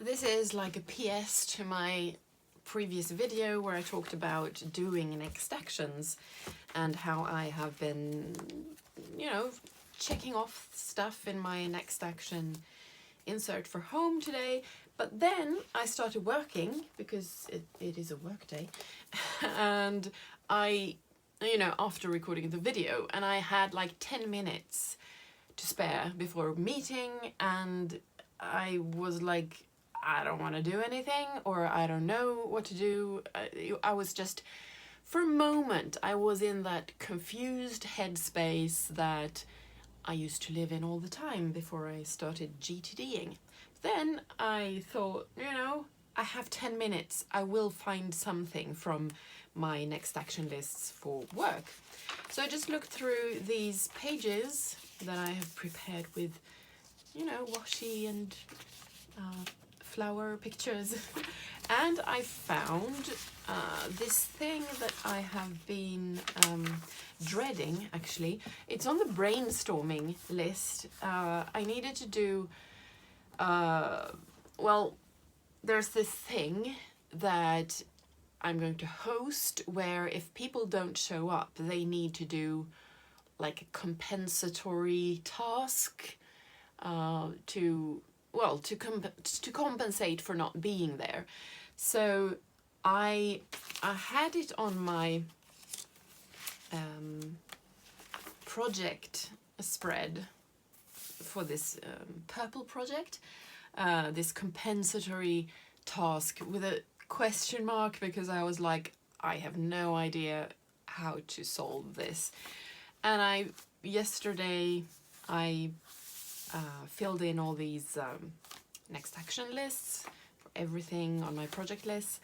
This is like a PS to my previous video where I talked about doing next actions and how I have been, you know, checking off stuff in my next action insert for home today. But then I started working because it is a work day and I, you know, after recording the video, and I had like 10 minutes to spare before a meeting, and I was like, I don't want to do anything, or I don't know what to do. I was just, for a moment, I was in that confused headspace that I used to live in all the time before I started GTDing. Then I thought, you know, I have 10 minutes. I will find something from my next action lists for work. So I just looked through these pages that I have prepared with, you know, washi and flower pictures. And I found this thing that I have been dreading, actually. It's on the brainstorming list. I needed to do, well, there's this thing that I'm going to host where if people don't show up, they need to do like a compensatory task to compensate for not being there. So I had it on my project spread for this purple project, this compensatory task with a question mark, because I was like, I have no idea how to solve this. And yesterday I filled in all these next action lists for everything on my project list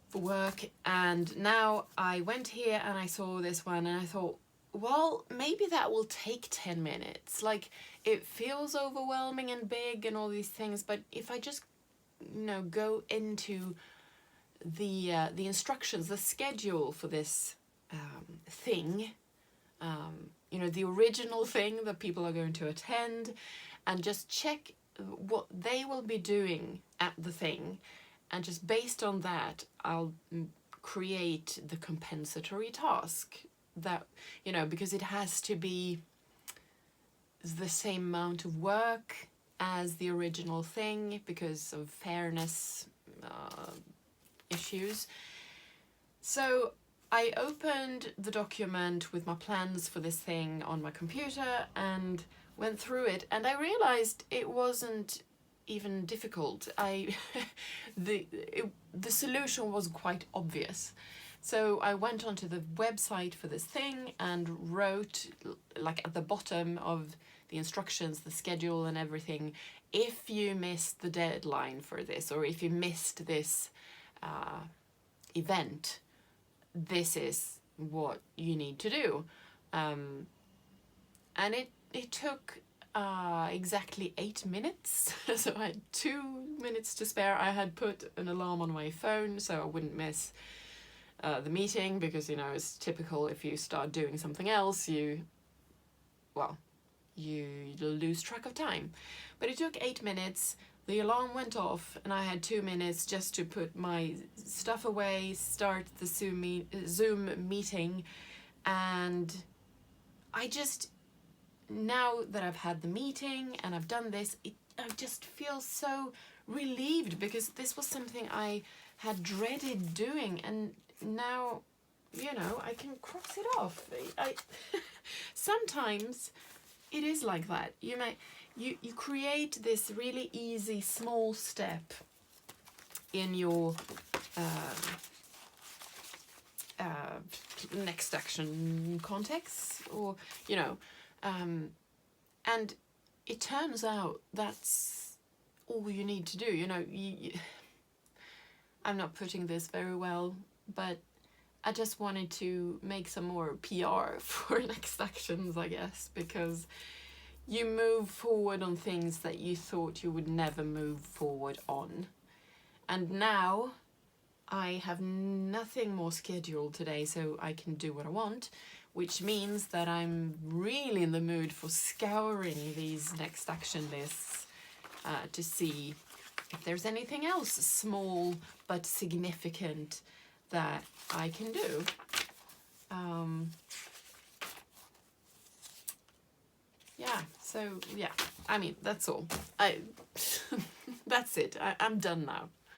for work, and now I went here and I saw this one and I thought, well, maybe that will take 10 minutes. Like, it feels overwhelming and big and all these things, but if I just, you know, go into the instructions, the schedule for this thing, you know, the original thing that people are going to attend, and just check what they will be doing at the thing, and just based on that I'll create the compensatory task that, you know, because it has to be the same amount of work as the original thing because of fairness issues. So I opened the document with my plans for this thing on my computer and went through it, and I realized it wasn't even difficult. The solution was quite obvious. So I went onto the website for this thing and wrote, like, at the bottom of the instructions, the schedule and everything, if you missed the deadline for this, or if you missed this event, this is what you need to do. And it took exactly 8 minutes. So I had 2 minutes to spare. I had put an alarm on my phone so I wouldn't miss the meeting, because, you know, it's typical, if you start doing something else, you lose track of time. But it took 8 minutes. The alarm went off and I had 2 minutes just to put my stuff away, start the Zoom meeting, and I just, now that I've had the meeting and I've done this, I just feel so relieved, because this was something I had dreaded doing, and now, you know, I can cross it off. Sometimes it is like that. You create this really easy small step in your next action context, or, you know, and it turns out that's all you need to do. You know, I'm not putting this very well, but I just wanted to make some more PR for next actions, I guess, because you move forward on things that you thought you would never move forward on. And now I have nothing more scheduled today, so I can do what I want, which means that I'm really in the mood for scouring these next action lists to see if there's anything else small but significant that I can do. Yeah, so yeah, I mean, that's all. That's it. I'm done now.